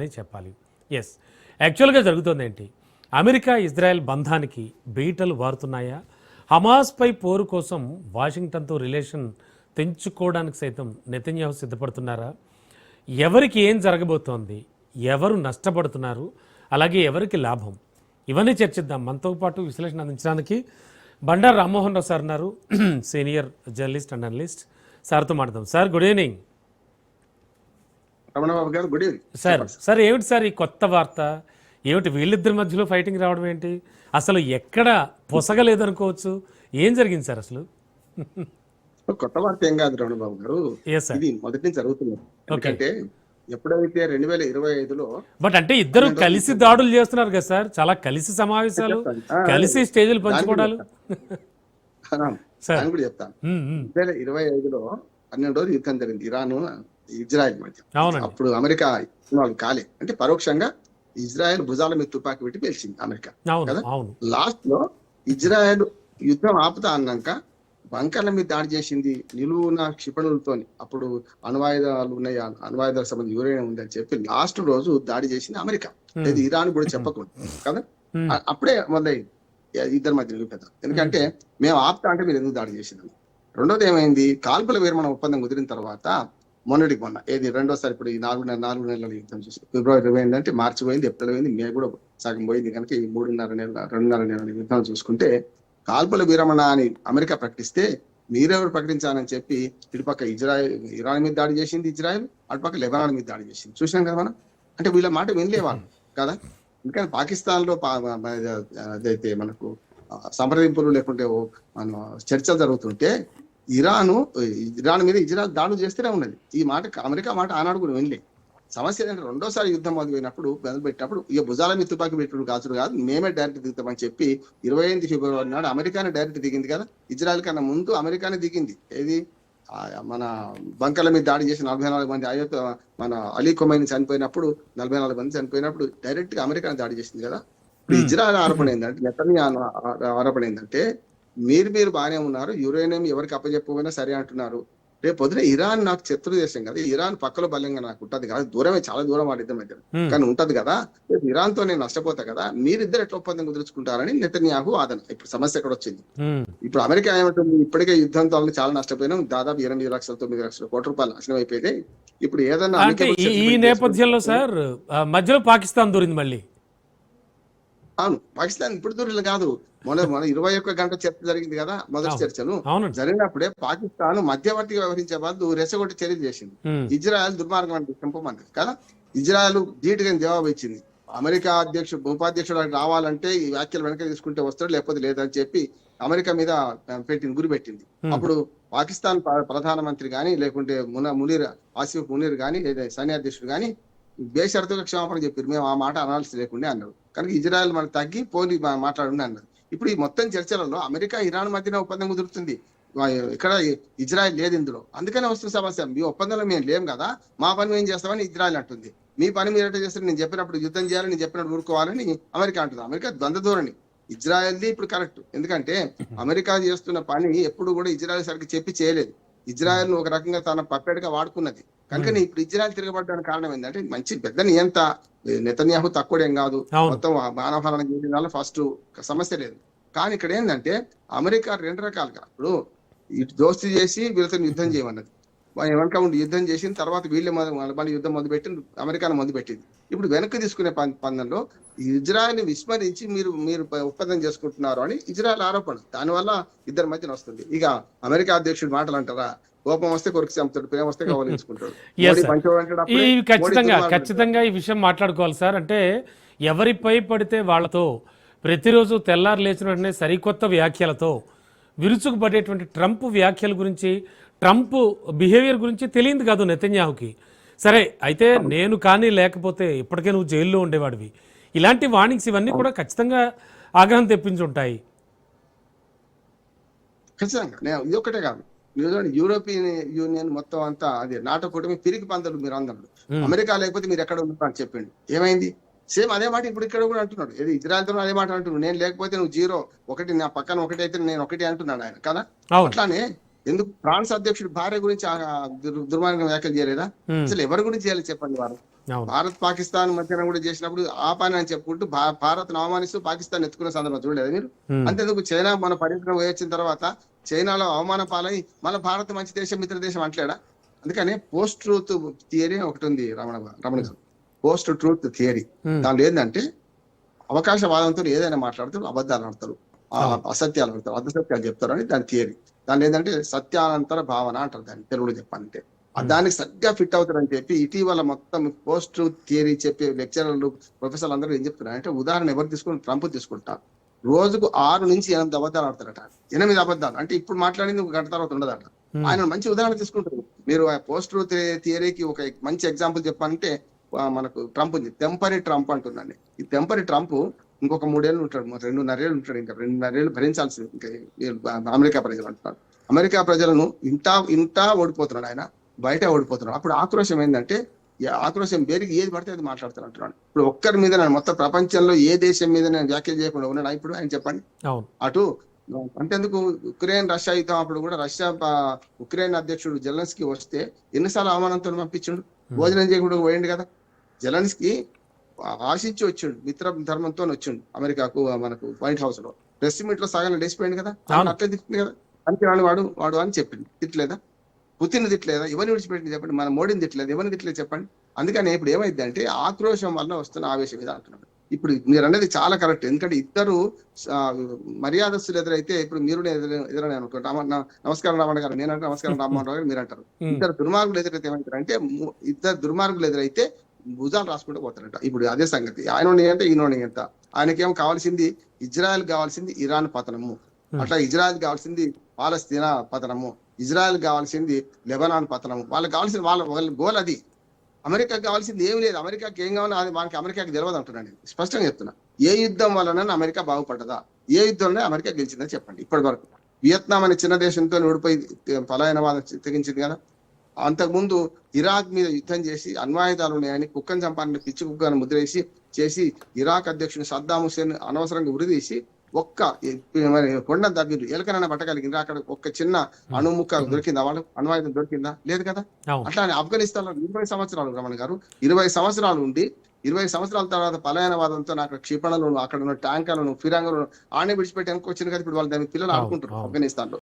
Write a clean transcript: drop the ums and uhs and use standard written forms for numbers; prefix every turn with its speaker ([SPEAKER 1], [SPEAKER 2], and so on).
[SPEAKER 1] అని చెప్పాలి. ఎస్, యాక్చువల్గా జరుగుతుంది ఏంటి, అమెరికా ఇజ్రాయెల్ బంధానికి బీటలు వారుతున్నాయా? హమాస్పై పోరు కోసం వాషింగ్టన్తో రిలేషన్ తెంచుకోవడానికి సైతం నెతన్యాహు సిద్ధపడుతున్నారా? ఎవరికి ఏం జరగబోతోంది, ఎవరు నష్టపడుతున్నారు, అలాగే ఎవరికి లాభం, ఇవన్నీ చర్చిద్దాం. మనతో పాటు విశ్లేషణ అందించడానికి బండారు రామ్మోహన్ రావు సార్ ఉన్నారు, సీనియర్ జర్నలిస్ట్ అండ్ అనలిస్ట్. సార్తో మాట్లాడదాం. Sir good evening.
[SPEAKER 2] రమణబాబు గారు గుడ్ ఈవినింగ్.
[SPEAKER 1] సార్ ఏమిటి సార్ ఈ కొత్త వార్త, ఏమిటి వీళ్ళిద్దరి మధ్యలో ఫైటింగ్ రావడం ఏంటి? అసలు ఎక్కడ పొసగలేదనుకోవచ్చు, ఏం జరిగింది సార్ అసలు?
[SPEAKER 2] కొత్త వార్త ఏం కాదు రమణబాబు గారు, ఇది మొదటి నుంచి జరుగుతుంది. ఎందుకంటే ఎప్పుడైతే 2025లో
[SPEAKER 1] బట్ అంటే ఇద్దరు కలిసి దాడులు చేస్తున్నారు కదా సార్, చాలా కలిసి సమావేశాలు, కలిసి స్టేజీలు పంచుకోవడాలు.
[SPEAKER 2] కూడా చెప్తాను. 2025లో 12 రోజులు యుద్ధం జరిగింది ఇరాన్ ఇజ్రాయెల్ మధ్య. అప్పుడు అమెరికా వాళ్ళు కాలే, అంటే పరోక్షంగా ఇజ్రాయెల్ భుజాల మీద తుపాకి పెట్టి పేల్చింది అమెరికా కదా. లాస్ట్ లో ఇజ్రాయెల్ యుద్ధం ఆపుతా అన్నాక బంకర్ల మీద దాడి చేసింది నిలువున క్షిపణులతో. అప్పుడు అణ్వాయుధాలు ఉన్నాయి, అణ్వాయుధాలకు సంబంధించి యురేనియం ఉందని చెప్పి లాస్ట్ రోజు దాడి చేసింది అమెరికా. ఇది ఇరాన్ కూడా చెప్పకుండా కదా. అప్పుడే మొదలైంది ఇద్దరి మధ్య నిలుపెద్ద. ఎందుకంటే మేము ఆపుతా అంటే మీరు ఎందుకు దాడి చేసింది. రెండోది ఏమైంది, కాల్పుల విరమణ ఒప్పందం కుదిరిన తర్వాత మొన్నటికి మొన్న ఏది రెండోసారి ఇప్పుడు ఈ 4 నెలల యుద్ధం చూసి ఫిబ్రవరి పోయింది, అంటే మార్చి పోయింది, ఏప్రిల్ పోయింది, మే కూడా సగం పోయింది. కనుక ఈ 2.5 నెలల యుద్ధం చూసుకుంటే కాల్పుల విరమణ అని అమెరికా ప్రకటిస్తే మీరెవరు ప్రకటించాలని చెప్పి ఇటుపక్క ఇరాన్ మీద దాడి చేసింది ఇజ్రాయెల్, అటుపక్క లెబనాన్ మీద దాడి చేసింది. చూసినాం కదా మనం. అంటే వీళ్ళ మాట వినలేవాళ్ళు కదా. ఎందుకంటే పాకిస్తాన్ లో అదైతే మనకు సంప్రదింపులు లేకుంటే మన చర్చలు జరుగుతుంటే ఇరాన్ మీద ఇజ్రాయెల్ దాడులు చేస్తూనే ఉన్నది. ఈ మాట అమెరికా మాట ఆనాడు కూడా వినలే. సమస్య ఏంటంటే రెండోసారి యుద్ధం మొదలుపెట్టినప్పుడు పెట్టినప్పుడు ఇక భుజాల మీద తుపాకి పెట్టుడు కాదు, మేమే డైరెక్ట్ దిగుతామని చెప్పి 28 ఫిబ్రవరి నాడు అమెరికానే డైరెక్ట్ దిగింది కదా. ఇజ్రాయెల్ కన్నా ముందు అమెరికానే దిగింది. ఏది మన బంకర్ల మీద దాడి చేసి 44 మంది మన అలీ ఖొమైనీ చనిపోయినప్పుడు 44 మంది చనిపోయినప్పుడు డైరెక్ట్ గా అమెరికానే దాడి చేసింది కదా. ఇప్పుడు ఇజ్రాయెల్ ఆరోపణ ఏంటంటే, నెతన్యాహు ఆరోపణ ఏంటంటే మీరు బాగానే ఉన్నారు, యురేనియం ఎవరికి అప్పచెప్పకపోయినా సరే అంటున్నారు. రేపు పొద్దున ఇరాన్ నాకు శత్రు దేశం కదా, ఇరాన్ పక్కలో బలంగా నాకు ఉంటది కదా, దూరమే చాలా దూరం వాడిద్దం మధ్య కానీ ఉంటది కదా, ఇరాన్ తో నేను నష్టపోతా కదా, మీరిద్దరు ఎట్లా ఒప్పందం కుదుర్చుకుంటారని నెతన్యాహు వాదన. ఇప్పుడు సమస్య ఎక్కడ వచ్చింది, ఇప్పుడు అమెరికా ఏమంటుంది, ఇప్పటికే యుద్ధంతో చాలా నష్టపోయినాం, దాదాపు 8 లక్షల 9 లక్షల కోట్ల రూపాయలు నాశనం అయిపోయింది. ఇప్పుడు ఏదన్నా
[SPEAKER 1] ఈ నేపథ్యంలో సార్ మధ్యలో పాకిస్తాన్ దూరింది మళ్ళీ.
[SPEAKER 2] అవును, పాకిస్తాన్ ఇప్పుడు దూరం కాదు, మన 21 గంట చర్చ జరిగింది కదా. మొదటి చర్చలు జరిగినప్పుడే పాకిస్తాన్ మధ్యవర్తిగా వ్యవహరించే వాళ్ళు రెచ్చగొట్టి చర్యలు చేసింది. ఇజ్రాయెల్ దుర్మార్గం అంటే చెంపమంది కదా. ఇజ్రాయెల్ ధీటుగా జవాబు ఇచ్చింది. అమెరికా ఉపాధ్యక్షుడు రావాలంటే ఈ వ్యాఖ్యలు వెనక తీసుకుంటే వస్తాడు, లేకపోతే లేదని చెప్పి అమెరికా మీద గురి పెట్టింది. అప్పుడు పాకిస్తాన్ ప్రధానమంత్రి గాని, లేకుంటే ఆసిఫ్ మునీర్ గాని, లేదా సైన్యాధ్యక్షుడు గాని బేషరతుగా క్షమాపణ చెప్పారు, మేము ఆ మాట అనాల్సి లేకుండా అన్నారు. కనుక ఇజ్రాయెల్ మనకు తగ్గి పోనీ మాట్లాడుండి అన్నారు. ఇప్పుడు ఈ మొత్తం చర్చలలో అమెరికా ఇరాన్ మధ్యన ఒప్పందం కుదురుతుంది, ఇక్కడ ఇజ్రాయెల్ లేదు ఇందులో. అందుకనే వస్తున్న సమస్య, మీ ఒప్పందంలో మేము లేం కదా, మా పని మేము చేస్తామని ఇజ్రాయెల్ అంటుంది. మీ పని మీరు ఎట్లా చేస్తారు, నేను చెప్పినప్పుడు యుద్ధం చేయాలని, నేను చెప్పినప్పుడు ఊరుకోవాలని అమెరికా అంటుంది. అమెరికా ద్వంద్వ ధోరణి. ఇజ్రాయెల్ది ఇప్పుడు కరెక్ట్, ఎందుకంటే అమెరికా చేస్తున్న పని ఎప్పుడు కూడా ఇజ్రాయెల్ సరికి చెప్పి చేయలేదు. ఇజ్రాయెల్ ఒక రకంగా తన పప్పెడుగా వాడుకున్నది. కనుక ఇప్పుడు ఇజ్రాయెల్ తిరగబడడానికి కారణం ఏంటంటే, మంచి పెద్ద నియంత నెతన్యాహు తక్కువడేం కాదు, మొత్తం మానవహారం చేసిన వల్ల ఫస్ట్ సమస్య లేదు. కానీ ఇక్కడ ఏంటంటే అమెరికా 2 రకాలుగా, ఇప్పుడు ఇటు దోస్తీ చేసి వీళ్ళతో యుద్ధం చేయమన్నది, వెనక ఉండి యుద్ధం చేసిన తర్వాత వీళ్ళే మళ్ళీ యుద్ధం మొదలుపెట్టి అమెరికాను మొదలుపెట్టింది. ఇప్పుడు వెనక్కి తీసుకునే పందంలో ఇజ్రాయెల్ విస్మరించి మీరు ఒప్పందం చేసుకుంటున్నారు అని ఇజ్రాయెల్ ఆరోపణ. దానివల్ల ఇద్దరి మధ్యన వస్తుంది. ఇక అమెరికా అధ్యక్షుడు మాటలు అంటారా, కోపం వస్తే కొరికి చంపుతాడు, ప్రేమ వస్తే కవలించుకుంటాడు.
[SPEAKER 1] ఖచ్చితంగా ఈ విషయం మాట్లాడుకోవాలి సార్. అంటే ఎవరిపై పడితే వాళ్ళతో ప్రతిరోజు తెల్లారు లేచిన వెంటనే సరికొత్త వ్యాఖ్యలతో విరుచుకుపడేటువంటి ట్రంప్ వ్యాఖ్యల గురించి, ట్రంప్ బిహేవియర్ గురించి తెలియదు కాదు నెతన్యాహుకి. సరే అయితే నేను కానీ లేకపోతే ఇప్పటికే నువ్వు జైల్లో ఉండేవాడివి. ఇలాంటి వార్నింగ్స్ ఇవన్నీ కూడా ఖచ్చితంగా ఆగ్రహం తెప్పించుంటాయి.
[SPEAKER 2] ఖచ్చితంగా ఇది ఒకటే కాదు, యూరోపియన్ యూనియన్ మొత్తం అంతా అది నాటో కూటమి పిరికి పందలు మీరు అందరు, అమెరికా లేకపోతే మీరు ఎక్కడ ఉంటారు అని చెప్పిండు. ఏమైంది, సేమ్ అదే మాట ఇప్పుడు ఇక్కడ కూడా అంటున్నాడు. ఏది ఇజ్రాయెల్తో అదే మాట అంటున్నాడు, నేను లేకపోతే నువ్వు 0, 1 నా పక్కన 1 అయితే నేను 1 అంటున్నాడు ఆయన కదా. అట్లానే ఎందుకు ఫ్రాన్స్ అధ్యక్షుడు భార్య గురించి దుర్మార్గం వ్యాఖ్యలు చేయలేదా? అసలు ఎవరి గురించి చేయాలి చెప్పండి వారు.
[SPEAKER 1] అవును.
[SPEAKER 2] భారత్ పాకిస్తాన్ మధ్యన కూడా చేసినప్పుడు ఆ పని అని చెప్పుకుంటూ భారత్ అవమానిస్తూ పాకిస్తాన్ ఎత్తుకున్న సందర్భం చూడలేదు మీరు?
[SPEAKER 1] ఉమ్,
[SPEAKER 2] అంతేందుకు చైనా మన పర్యటన వచ్చిన తర్వాత చైనాలో అవమాన పాలై మళ్ళీ భారత్ మంచి దేశం మిత్ర దేశం అంటలేడా? అందుకని పోస్ట్ ట్రూత్ థియరీ ఒకటి ఉంది రమణ గారు. పోస్ట్ ట్రూత్ థియరీ
[SPEAKER 1] ఉమ్,
[SPEAKER 2] దానిలో ఏంటంటే అవకాశవాదంతో ఏదైనా మాట్లాడతారు, అబద్ధాలు ఆడతారు,
[SPEAKER 1] అవును.
[SPEAKER 2] అసత్యాలు ఆడతారు, అర్ధసత్యాలు చెప్తారు అని దాని థియరీ. దాని ఏంటంటే సత్యానంతర భావన అంటారు దాన్ని తెలుగులో చెప్పాలంటే. దానికి సరిగ్గా ఫిట్ అవుతారని చెప్పి ఇటీవల మొత్తం పోస్ట్ ట్రూత్ థియరీ చెప్పే లెక్చరర్లు ప్రొఫెసర్లు అందరూ ఏం చెప్తున్నారు అంటే, ఉదాహరణ ఎవరు తీసుకుని ట్రంప్ తీసుకుంటారు. రోజుకు 6 నుంచి 8 అబద్ధాలు ఆడతారట. 8 అబద్ధాలు అంటే ఇప్పుడు మాట్లాడింది ఒక గంట తర్వాత ఉండదట.
[SPEAKER 1] ఉమ్,
[SPEAKER 2] ఆయన మంచి ఉదాహరణ తీసుకుంటారు. మీరు ఆ పోస్ట్ ట్రూత్ థియరీకి ఒక మంచి ఎగ్జాంపుల్ చెప్పాలంటే మనకు ట్రంప్ ఉంది. టెంపరీ ట్రంప్ అంటుందండి. ఈ టెంపరీ ట్రంప్ ఇంకొక 3 ఏళ్ళు ఉంటాడు, 2.5 ఏళ్ళు ఉంటాడు, ఇంకా 2.5 ఏళ్ళు భరించాల్సింది ఇంకా అమెరికా ప్రజలు అంటున్నారు. అమెరికా ప్రజలను ఇంటా ఓడిపోతున్నాడు ఆయన, బయట ఓడిపోతున్నాడు. అప్పుడు ఆక్రోశం ఏంటంటే, ఈ ఆక్రోశం పేరుకి ఏది పడితే అది మాట్లాడుతారు అంటున్నాడు. ఇప్పుడు ఒక్కరి మీద నేను మొత్తం ప్రపంచంలో ఏ దేశం మీద నేను వ్యాఖ్యలు చేయకుండా ఉన్నాడు ఇప్పుడు ఆయన చెప్పండి.
[SPEAKER 1] అవును.
[SPEAKER 2] అటు అంతేందుకు ఉక్రెయిన్ రష్యా యుద్ధం అప్పుడు కూడా ఉక్రెయిన్ అధ్యక్షుడు జెలెన్స్కీ వస్తే ఎన్నిసార్లు అవమానంతో పంపించిండు, భోజనం చేయకుండా పోయిండు కదా. జెలెన్స్కీ ఆశించి వచ్చిండు, మిత్ర ధర్మంతో వచ్చిండు అమెరికాకు, మనకు వైట్ హౌస్ లో ప్రెస్ మీట్ లో సగం లేచిపోయింది కదా. అట్లే తిట్టింది కదా, అందుకే వాడు అని చెప్పింది. తిట్టలేదా? పుతిన్ తిట్టలేదా? ఎవరిని విడిచిపెట్టింది చెప్పండి? మన మోడీని తిట్టలేదు, ఎవరిని తిట్టలేదు చెప్పండి? అందుకని ఇప్పుడు ఏమైంది అంటే ఆక్రోశం వల్ల వస్తున్న ఆవేశం మీద అంటున్నాడు. ఇప్పుడు మీరు అనేది చాలా కరెక్ట్. ఎందుకంటే ఇద్దరు మర్యాదస్తులు ఎదురైతే, ఇప్పుడు మీరు ఎదురని అనుకుంటా, నమస్కారం రామణ గారు, నేనంటే నమస్కారం రామన్ రావు గారు మీరు అంటారు. ఇద్దరు దుర్మార్గులు ఎదురైతే ఏమంటారంటే, ఇద్దరు దుర్మార్గులు ఎదురైతే భుజాలు రాసుకుంటూ పోతారంట. ఇప్పుడు అదే సంగతి. ఆయన అంటే ఈయన ఎంత, ఆయనకేం కావాల్సింది ఇజ్రాయెల్ కావాల్సింది ఇరాన్ పతనము, అట్లా ఇజ్రాయెల్ కావాల్సింది పాలస్తీనా పతనము, ఇజ్రాయెల్ కావాల్సింది లెబనాన్ పతనము. వాళ్ళకి కావాల్సింది వాళ్ళ గోల్ అది. అమెరికాకి కావాల్సింది ఏమి లేదు. అమెరికాకి ఏం కావాలో అది మనకి అమెరికాకి తెలియదు అంటున్నాను. స్పష్టంగా చెప్తున్నా. ఏ యుద్ధం వలన అమెరికా బాగుపడ్డదా? ఏ యుద్ధంలో అమెరికా గెలిచిందని చెప్పండి. ఇప్పటి వరకు వియత్నాం అనే చిన్న దేశంతో ఓడిపోయి పలాయనవాదం తెగించింది కదా. అంతకుముందు ఇరాక్ మీద యుద్ధం చేసి అణ్వాయుధాలు ఉన్నాయని కుక్కను చంపాలని పిచ్చి కుక్కను ముద్రేసి చేసి ఇరాక్ అధ్యక్షుని సద్దాం హుసేన్ అనవసరంగా ఉరిదీసి ఒక్క కొండ దగ్గర ఎలకనైనా పట్టగలిగింది. అక్కడ ఒక్క చిన్న అణుముక్క దొరికిందా? వాళ్ళు అణ్వాయుధం దొరికిందా? లేదు కదా. అట్లానే ఆఫ్ఘనిస్తాన్ లో 20 సంవత్సరాలు రమణ గారు, 20 సంవత్సరాలు ఉండి 20 సంవత్సరాల తర్వాత పలాయనవాదంతో అక్కడ క్షిపణులను, అక్కడ ఉన్న ట్యాంకర్లను, ఫిరంగులను ఆనే విడిచిపెట్టి వెనక్కి వచ్చింది కదా. ఇప్పుడు వాళ్ళు దాని పిల్లలు ఆడుకుంటారు ఆఫ్ఘనిస్తాన్ లో.